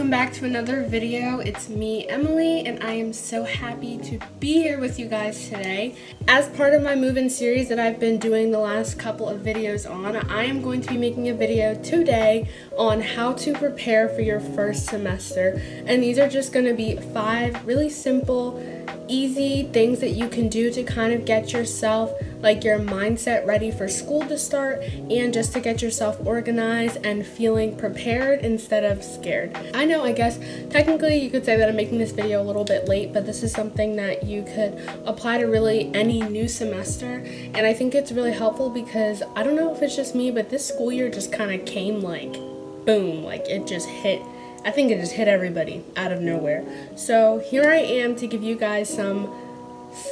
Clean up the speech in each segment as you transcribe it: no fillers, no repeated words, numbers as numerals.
welcome back to another video. It's me, Emily, and I am so happy to be here with you guys today. As part of my move-in series that I've been doing the last couple of videos on, I am going to be making a video today on how to prepare for your first semester. And these are just going to be 5 really simple, easy things that you can do to kind of get yourself, like your mindset, ready for school to start, and just to get yourself organized and feeling prepared instead of scared. I know, I guess technically you could say that I'm making this video a little bit late, but this is something that you could apply to really any new semester, and I think it's really helpful because I don't know if it's just me, but this school year just kind of came like boom, like it just hit. I think it just hit everybody out of nowhere. So here I am to give you guys some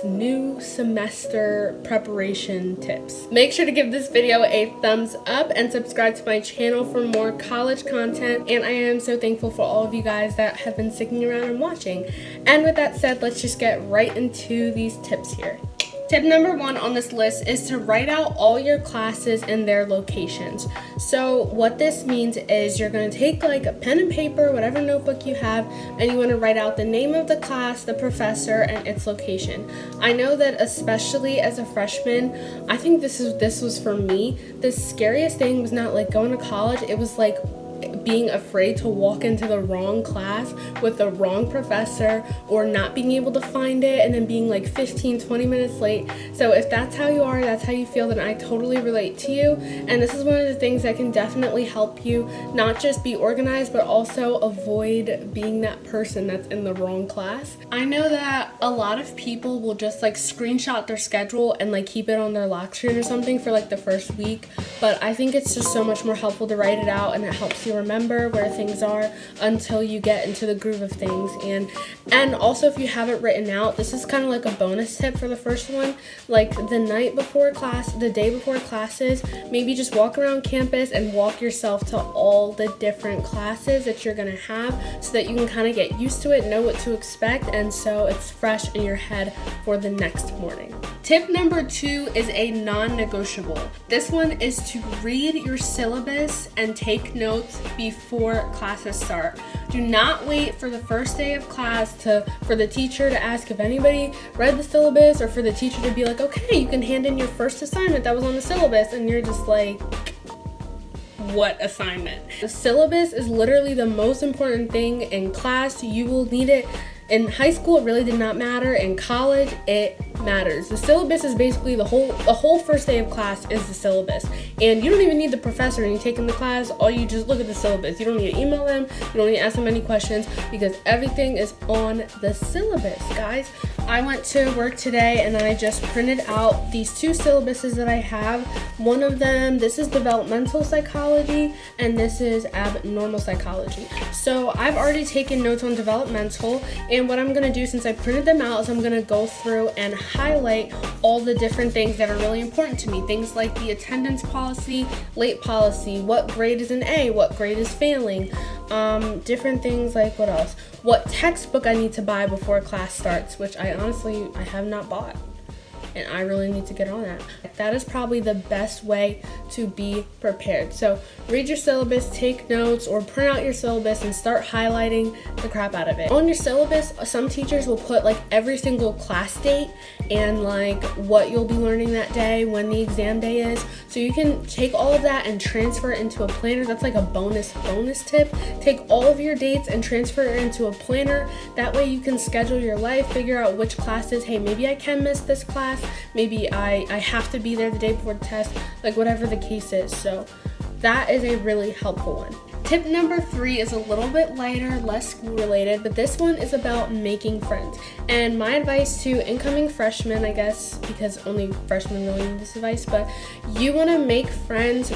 new semester preparation tips. Make sure to give this video a thumbs up and subscribe to my channel for more college content, and I am so thankful for all of you guys that have been sticking around and watching. And with that said, let's just get right into these tips here. Tip number 1 on this list is to write out all your classes and their locations. So what this means is you're going to take like a pen and paper, whatever notebook you have, and you want to write out the name of the class, the professor, and its location. I know that especially as a freshman, I think this was for me, the scariest thing was not like going to college, it was like being afraid to walk into the wrong class with the wrong professor, or not being able to find it and then being like 15-20 minutes late. So if that's how you are, that's how you feel, then I totally relate to you. And this is one of the things that can definitely help you not just be organized, but also avoid being that person that's in the wrong class. I know that a lot of people will just like screenshot their schedule and like keep it on their lock screen or something for like the first week, but I think it's just so much more helpful to write it out, and it helps you remember where things are until you get into the groove of things. And also, if you have it written out, this is kind of like a bonus tip for the first one, like the night before class, the day before classes, maybe just walk around campus and walk yourself to all the different classes that you're going to have, so that you can kind of get used to it, know what to expect, and so it's fresh in your head for the next morning. Tip number 2 is a non-negotiable. This one is to read your syllabus and take notes before classes start. Do not wait for the first day of class for the teacher to ask if anybody read the syllabus, or for the teacher to be like, okay, you can hand in your first assignment that was on the syllabus, and you're just like, what assignment? The syllabus is literally the most important thing in class. You will need it. In high school, it really did not matter. In college, it matters. The syllabus is basically the whole first day of class is the syllabus. And you don't even need the professor when you're taking the class. All you just look at the syllabus. You don't need to email them. You don't need to ask them any questions, because everything is on the syllabus, guys. I went to work today and I just printed out these 2 syllabuses that I have. One of them, this is developmental psychology, and this is abnormal psychology. So I've already taken notes on developmental, and what I'm going to do, since I printed them out, is I'm going to go through and highlight all the different things that are really important to me. Things like the attendance policy, late policy, what grade is an A, what grade is failing, different things like what else? What textbook I need to buy before class starts, which I have not bought, and I really need to get on that. That is probably the best way to be prepared. So read your syllabus, take notes, or print out your syllabus and start highlighting the crap out of it. On your syllabus, some teachers will put like every single class date and like what you'll be learning that day, when the exam day is. So you can take all of that and transfer it into a planner. That's like a bonus tip. Take all of your dates and transfer it into a planner. That way you can schedule your life, figure out which classes, hey, maybe I can miss this class, maybe I have to be there the day before the test, like whatever the case is. So that is a really helpful one. Tip number 3 is a little bit lighter, less school related, but this one is about making friends. And my advice to incoming freshmen, I guess, because only freshmen really need this advice, but you want to make friends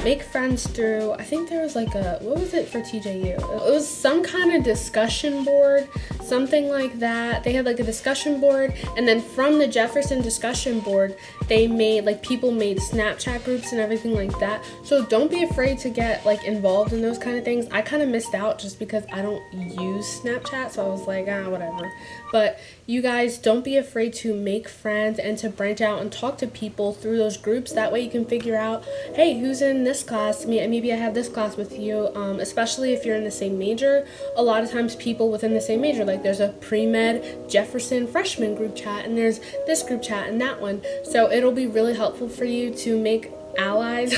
through, I think there was like what was it for TJU? It was some kind of discussion board, something like that. They had like a discussion board, and then from the Jefferson discussion board, they made like people made Snapchat groups and everything like that. So don't be afraid to get like involved in those kind of things. I kind of missed out just because I don't use Snapchat, so I was like, whatever. But you guys, don't be afraid to make friends and to branch out and talk to people through those groups. That way you can figure out, hey, who's in this class? Maybe I have this class with you, especially if you're in the same major. A lot of times people within the same major, like there's a pre-med Jefferson freshman group chat, and there's this group chat and that one. So it'll be really helpful for you to make allies.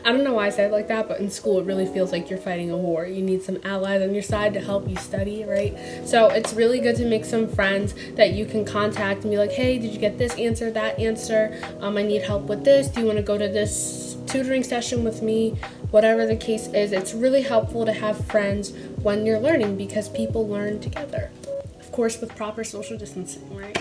I don't know why I said it like that, but in school it really feels like you're fighting a war. You need some allies on your side to help you study, right? So it's really good to make some friends that you can contact and be like, hey, did you get this answer, that answer? I need help with this. Do you want to go to this tutoring session with me? Whatever the case is, it's really helpful to have friends when you're learning, because people learn together. Of course, with proper social distancing, right?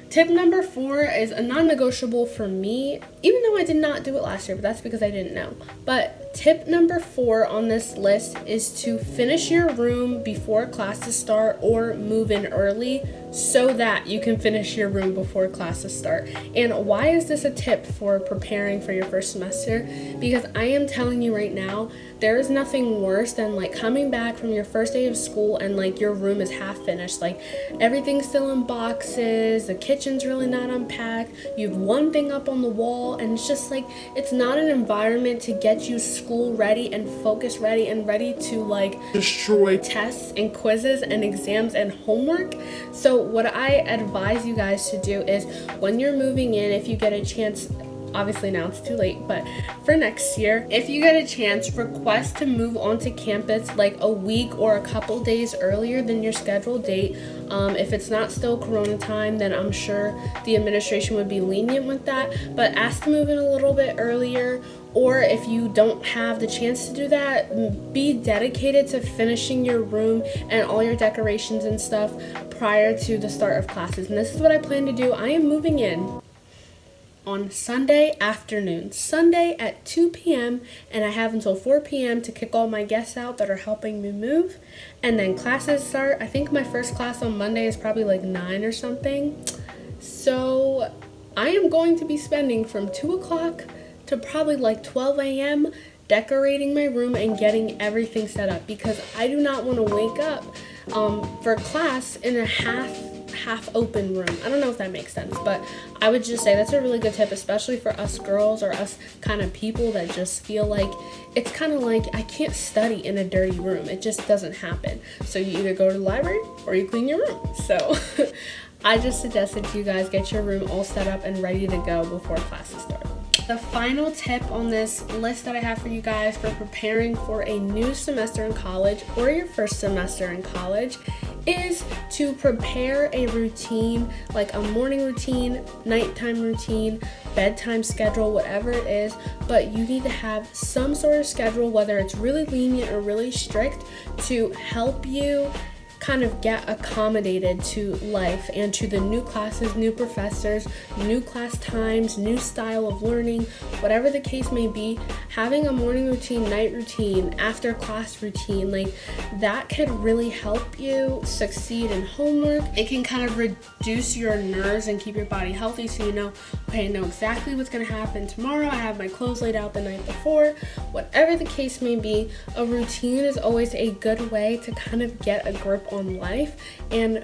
Tip number 4 is a non-negotiable for me, even though I did not do it last year, but that's because I didn't know. But tip number 4 on this list is to finish your room before classes start or move in early so that you can finish your room before classes start. And why is this a tip for preparing for your first semester? Because I am telling you right now, there is nothing worse than like coming back from your first day of school and like your room is half finished. Like everything's still in boxes, the kitchen's really not unpacked, you have one thing up on the wall, and it's just like, it's not an environment to get you school ready and focus ready and ready to like destroy tests and quizzes and exams and homework. So what I advise you guys to do is when you're moving in, if you get a chance, obviously now it's too late, but for next year, if you get a chance, request to move onto campus like a week or a couple days earlier than your scheduled date. If it's not still Corona time, then I'm sure the administration would be lenient with that, but ask to move in a little bit earlier. Or if you don't have the chance to do that, be dedicated to finishing your room and all your decorations and stuff prior to the start of classes. And this is what I plan to do. I am moving in on Sunday afternoon, Sunday at 2 p.m. and I have until 4 p.m. to kick all my guests out that are helping me move. And then classes start. I think my first class on Monday is probably like 9 or something. So I am going to be spending from 2 o'clock to probably like 12 a.m. decorating my room and getting everything set up, because I do not want to wake up for class in a half open room. I don't know if that makes sense, but I would just say that's a really good tip, especially for us girls or us kind of people that just feel like it's kind of like I can't study in a dirty room. It just doesn't happen. So you either go to the library or you clean your room. So I just suggested you guys get your room all set up and ready to go before classes start. The final tip on this list that I have for you guys for preparing for a new semester in college or your first semester in college is to prepare a routine, like a morning routine, nighttime routine, bedtime schedule, whatever it is, but you need to have some sort of schedule, whether it's really lenient or really strict, to help you kind of get accommodated to life and to the new classes, new professors, new class times, new style of learning, whatever the case may be. Having a morning routine, night routine, after class routine, like that could really help you succeed in homework. It can kind of reduce your nerves and keep your body healthy, so you know, okay, I know exactly what's going to happen tomorrow. I have my clothes laid out the night before. Whatever the case may be, a routine is always a good way to kind of get a grip on life. And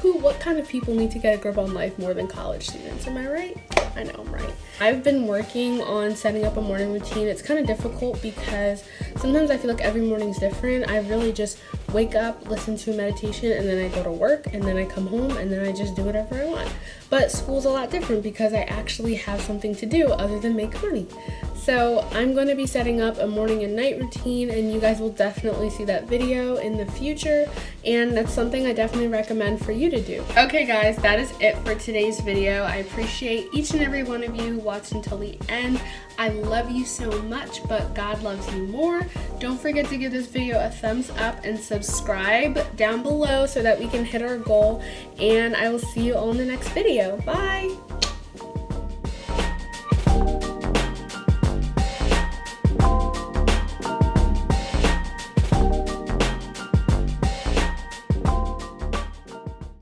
what kind of people need to get a grip on life more than college students? Am I right? I know I'm right. I've been working on setting up a morning routine. It's kind of difficult because sometimes I feel like every morning's different. I really just wake up, listen to meditation, and then I go to work, and then I come home, and then I just do whatever I want. But school's a lot different because I actually have something to do other than make money. So I'm going to be setting up a morning and night routine, and you guys will definitely see that video in the future, and that's something I definitely recommend for you to do. Okay guys, that is it for today's video. I appreciate each and every one of you who watched until the end. I love you so much, but God loves you more. Don't forget to give this video a thumbs up and subscribe down below so that we can hit our goal, and I will see you on the next video. Bye!